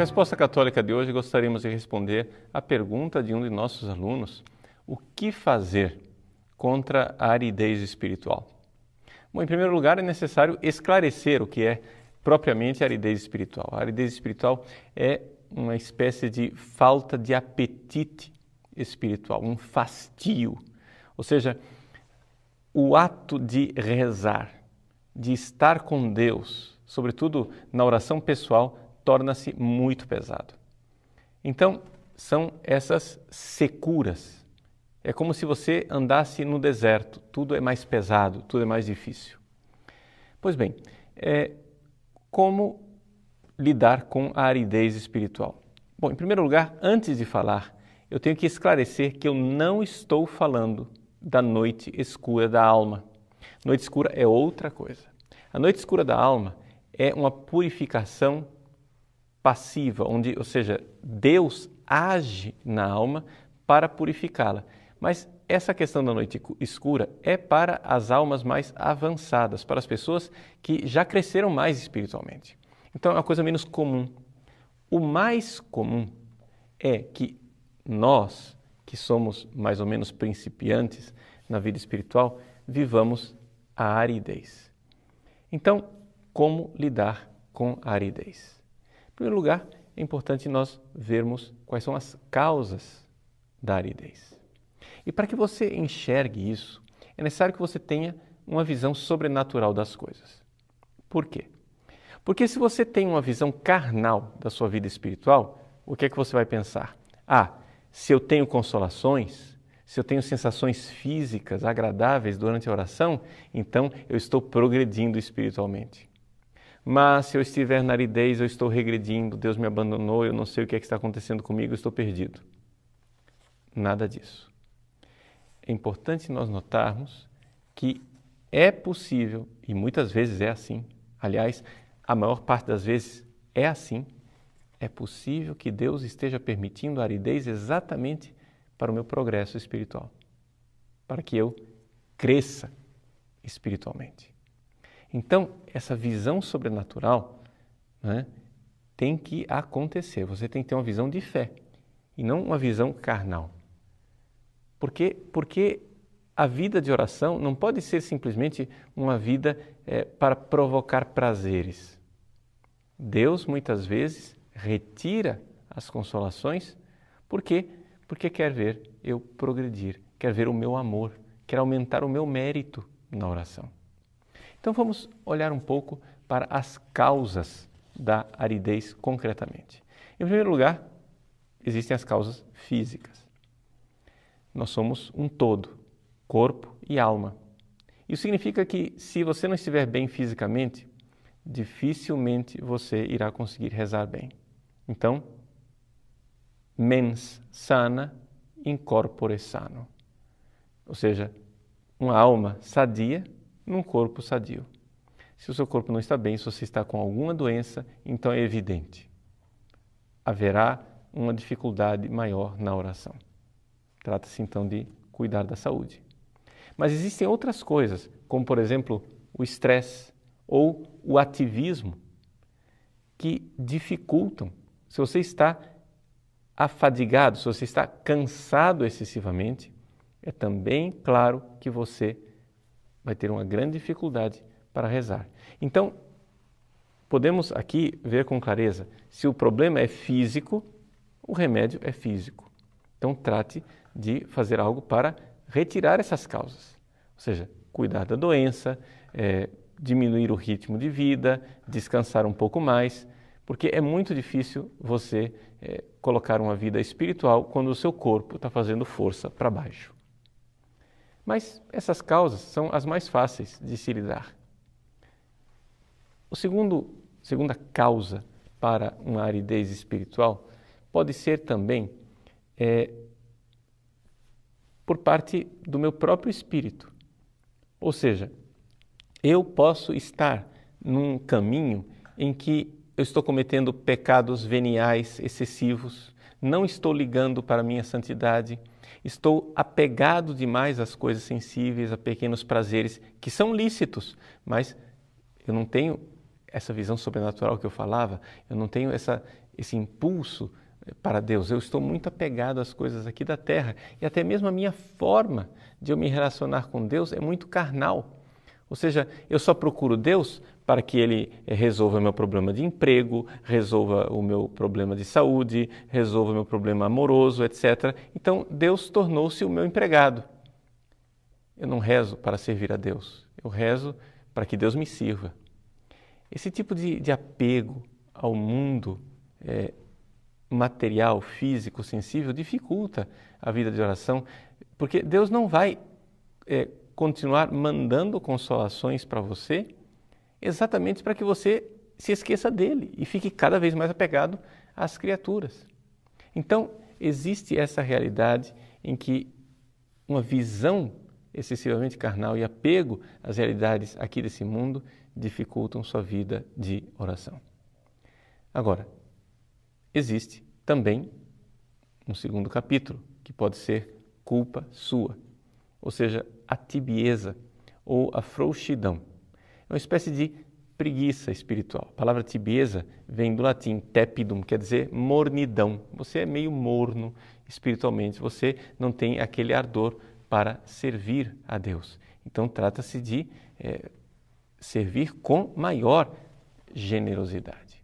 Resposta Católica de hoje, gostaríamos de responder à pergunta de um de nossos alunos: o que fazer contra a aridez espiritual? Bom, em primeiro lugar, é necessário esclarecer o que é propriamente a aridez espiritual. A aridez espiritual é uma espécie de falta de apetite espiritual, um fastio. Ou seja, o ato de rezar, de estar com Deus, sobretudo na oração pessoal, torna-se muito pesado. Então, são essas securas. É como se você andasse no deserto, tudo é mais pesado, tudo é mais difícil. Pois bem, como lidar com a aridez espiritual? Bom, em primeiro lugar, antes de falar, eu tenho que esclarecer que eu não estou falando da noite escura da alma. Noite escura é outra coisa. A noite escura da alma é uma purificação passiva, ou seja, Deus age na alma para purificá-la. Mas essa questão da noite escura é para as almas mais avançadas, para as pessoas que já cresceram mais espiritualmente. Então é uma coisa menos comum. O mais comum é que nós, que somos mais ou menos principiantes na vida espiritual, vivamos a aridez. Então, como lidar com a aridez? Em primeiro lugar, é importante nós vermos quais são as causas da aridez. E para que você enxergue isso, é necessário que você tenha uma visão sobrenatural das coisas. Por quê? Porque se você tem uma visão carnal da sua vida espiritual, o que é que você vai pensar? Se eu tenho consolações, se eu tenho sensações físicas agradáveis durante a oração, então eu estou progredindo espiritualmente. Mas se eu estiver na aridez, eu estou regredindo, Deus me abandonou, eu não sei o que é que está acontecendo comigo, eu estou perdido. Nada disso. É importante nós notarmos que é possível, e muitas vezes é assim, aliás, a maior parte das vezes é assim, é possível que Deus esteja permitindo a aridez exatamente para o meu progresso espiritual, para que eu cresça espiritualmente. Então, essa visão sobrenatural, tem que acontecer. Você tem que ter uma visão de fé e não uma visão carnal. Porque a vida de oração não pode ser simplesmente uma vida para provocar prazeres. Deus, muitas vezes, retira as consolações. Por quê? Porque quer ver eu progredir, quer ver o meu amor, quer aumentar o meu mérito na oração. Então vamos olhar um pouco para as causas da aridez concretamente. Em primeiro lugar, existem as causas físicas. Nós somos um todo, corpo e alma. Isso significa que se você não estiver bem fisicamente, dificilmente você irá conseguir rezar bem. Então, mens sana in corpore sano. Ou seja, uma alma sadia num corpo sadio. Se o seu corpo não está bem, se você está com alguma doença, então é evidente. Haverá uma dificuldade maior na oração. Trata-se então de cuidar da saúde. Mas existem outras coisas, como por exemplo o estresse ou o ativismo, que dificultam. Se você está afadigado, se você está cansado excessivamente, é também claro que você vai ter uma grande dificuldade para rezar. Então, podemos aqui ver com clareza, se o problema é físico, o remédio é físico. Então, trate de fazer algo para retirar essas causas. Ou seja, cuidar da doença, diminuir o ritmo de vida, descansar um pouco mais, porque é muito difícil você colocar uma vida espiritual quando o seu corpo está fazendo força para baixo. Mas essas causas são as mais fáceis de se lidar. Segunda causa para uma aridez espiritual pode ser também por parte do meu próprio espírito. Ou seja, eu posso estar num caminho em que eu estou cometendo pecados veniais excessivos, não estou ligando para a minha santidade, estou apegado demais às coisas sensíveis, a pequenos prazeres que são lícitos, mas eu não tenho essa visão sobrenatural que eu falava, eu não tenho esse impulso para Deus. Eu estou muito apegado às coisas aqui da terra e até mesmo a minha forma de eu me relacionar com Deus é muito carnal. Ou seja, eu só procuro Deus para que Ele resolva o meu problema de emprego, resolva o meu problema de saúde, resolva o meu problema amoroso, etc. Então, Deus tornou-se o meu empregado. Eu não rezo para servir a Deus, eu rezo para que Deus me sirva. Esse tipo de apego ao mundo material, físico, sensível, dificulta a vida de oração, porque Deus não vai continuar mandando consolações para você exatamente para que você se esqueça dele e fique cada vez mais apegado às criaturas. Então, existe essa realidade em que uma visão excessivamente carnal e apego às realidades aqui desse mundo dificultam sua vida de oração. Agora, existe também um segundo capítulo, que pode ser culpa sua, ou seja, a tibieza ou a frouxidão. É uma espécie de preguiça espiritual. A palavra tibieza vem do latim tepidum, quer dizer mornidão. Você é meio morno espiritualmente, você não tem aquele ardor para servir a Deus. Então, trata-se de servir com maior generosidade.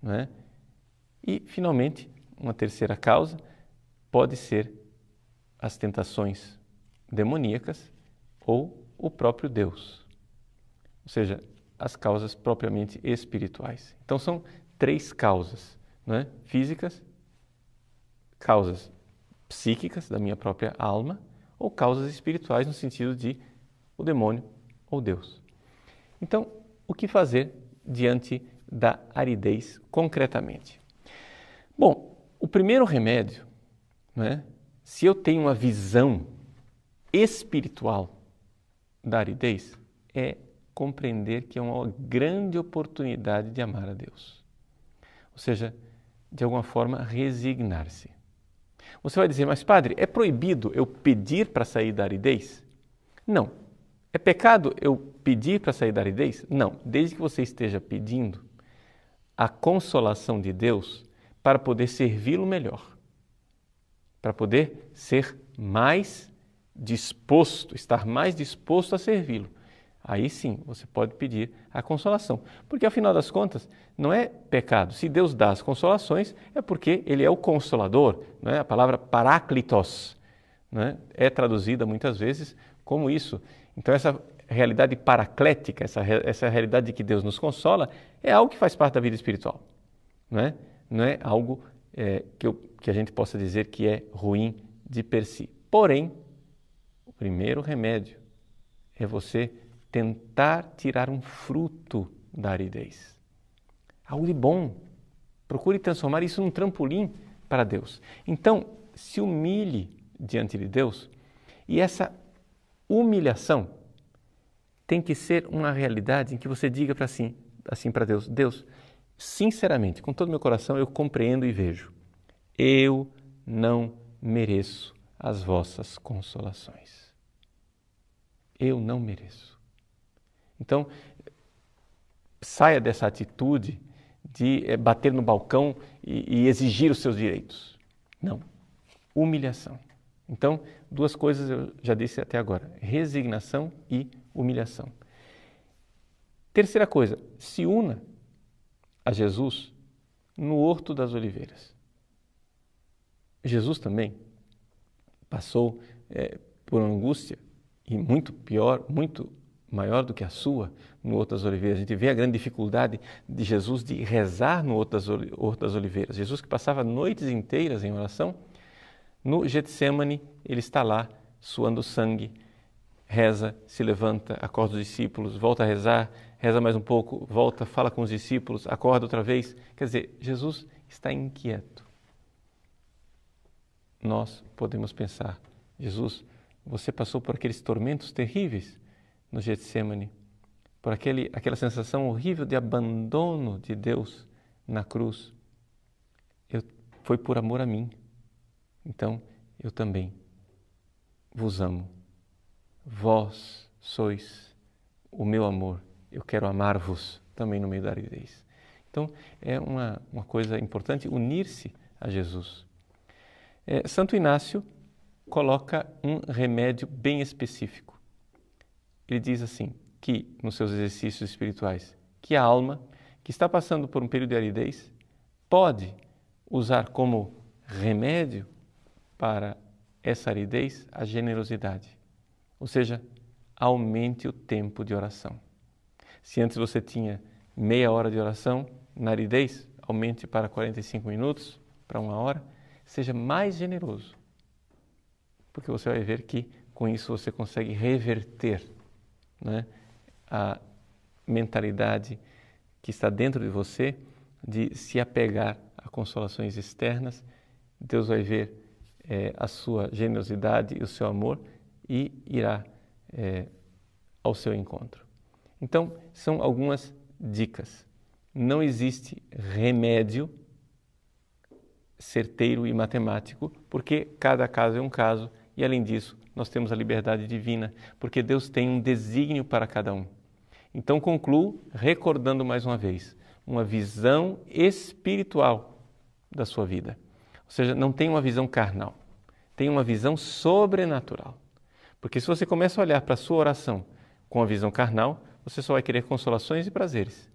Não é? E, finalmente, uma terceira causa pode ser as tentações demoníacas ou o próprio Deus. Ou seja, as causas propriamente espirituais. Então, são 3 causas, não é? Físicas, causas psíquicas da minha própria alma ou causas espirituais no sentido de o demônio ou Deus. Então, o que fazer diante da aridez concretamente? Bom, o primeiro remédio, né, se eu tenho uma visão espiritual da aridez, é compreender que é uma grande oportunidade de amar a Deus. Ou seja, de alguma forma resignar-se. Você vai dizer, mas padre, é proibido eu pedir para sair da aridez? Não. É pecado eu pedir para sair da aridez? Não. Desde que você esteja pedindo a consolação de Deus para poder servi-lo melhor, para poder ser mais disposto, estar mais disposto a servi-lo. Aí sim, você pode pedir a consolação. Porque, afinal das contas, não é pecado. Se Deus dá as consolações, é porque Ele é o Consolador. Não é? A palavra paráclitos, não é traduzida muitas vezes como isso. Então, essa realidade paraclética, essa realidade de que Deus nos consola, é algo que faz parte da vida espiritual. Não é algo que a gente possa dizer que é ruim de per si. Porém, o primeiro remédio é você tentar tirar um fruto da aridez. Algo de bom. Procure transformar isso num trampolim para Deus. Então, se humilhe diante de Deus e essa humilhação tem que ser uma realidade em que você diga assim para Deus, Deus, sinceramente, com todo o meu coração, eu compreendo e vejo. Eu não mereço as vossas consolações. Eu não mereço. Então, saia dessa atitude de bater no balcão e exigir os seus direitos. Não. Humilhação. Então, 2 coisas eu já disse até agora. Resignação e humilhação. Terceira coisa, se una a Jesus no Horto das Oliveiras. Jesus também passou por uma angústia e muito pior, muito maior do que a sua no Horto das Oliveiras. A gente vê a grande dificuldade de Jesus de rezar no Horto das Oliveiras. Jesus que passava noites inteiras em oração, no Getsemane ele está lá suando sangue, reza, se levanta, acorda os discípulos, volta a rezar, reza mais um pouco, volta, fala com os discípulos, acorda outra vez. Quer dizer, Jesus está inquieto. Nós podemos pensar, Jesus, você passou por aqueles tormentos terríveis no Getsemane, por aquela sensação horrível de abandono de Deus na cruz. Foi por amor a mim. Então, eu também vos amo. Vós sois o meu amor. Eu quero amar-vos também no meio da aridez. Então, é uma coisa importante unir-se a Jesus. Santo Inácio coloca um remédio bem específico. Ele diz assim, que nos seus exercícios espirituais, que a alma que está passando por um período de aridez pode usar como remédio para essa aridez a generosidade. Ou seja, aumente o tempo de oração. Se antes você tinha meia hora de oração, na aridez, aumente para 45 minutos, para 1 hora, seja mais generoso. Porque você vai ver que com isso você consegue reverter, né, a mentalidade que está dentro de você de se apegar a consolações externas. Deus vai ver a sua generosidade e o seu amor e irá ao seu encontro. Então, são algumas dicas. Não existe remédio certeiro e matemático, porque cada caso é um caso e, além disso, nós temos a liberdade divina, porque Deus tem um desígnio para cada um. Então, concluo recordando mais uma vez, uma visão espiritual da sua vida. Ou seja, não tem uma visão carnal, tem uma visão sobrenatural. Porque se você começa a olhar para a sua oração com a visão carnal, você só vai querer consolações e prazeres.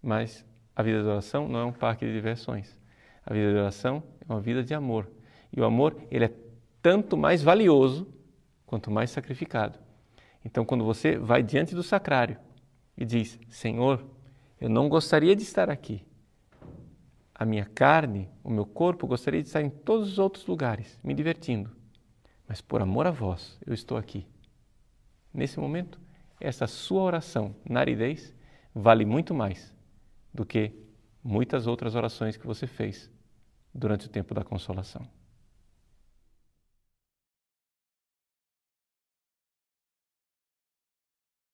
Mas a vida de oração não é um parque de diversões. A vida de oração é uma vida de amor. E o amor, ele é tanto mais valioso quanto mais sacrificado. Então, quando você vai diante do sacrário e diz, Senhor, eu não gostaria de estar aqui. A minha carne, o meu corpo, gostaria de estar em todos os outros lugares, me divertindo. Mas por amor a vós, eu estou aqui. Nesse momento, essa sua oração na aridez vale muito mais do que muitas outras orações que você fez durante o tempo da consolação.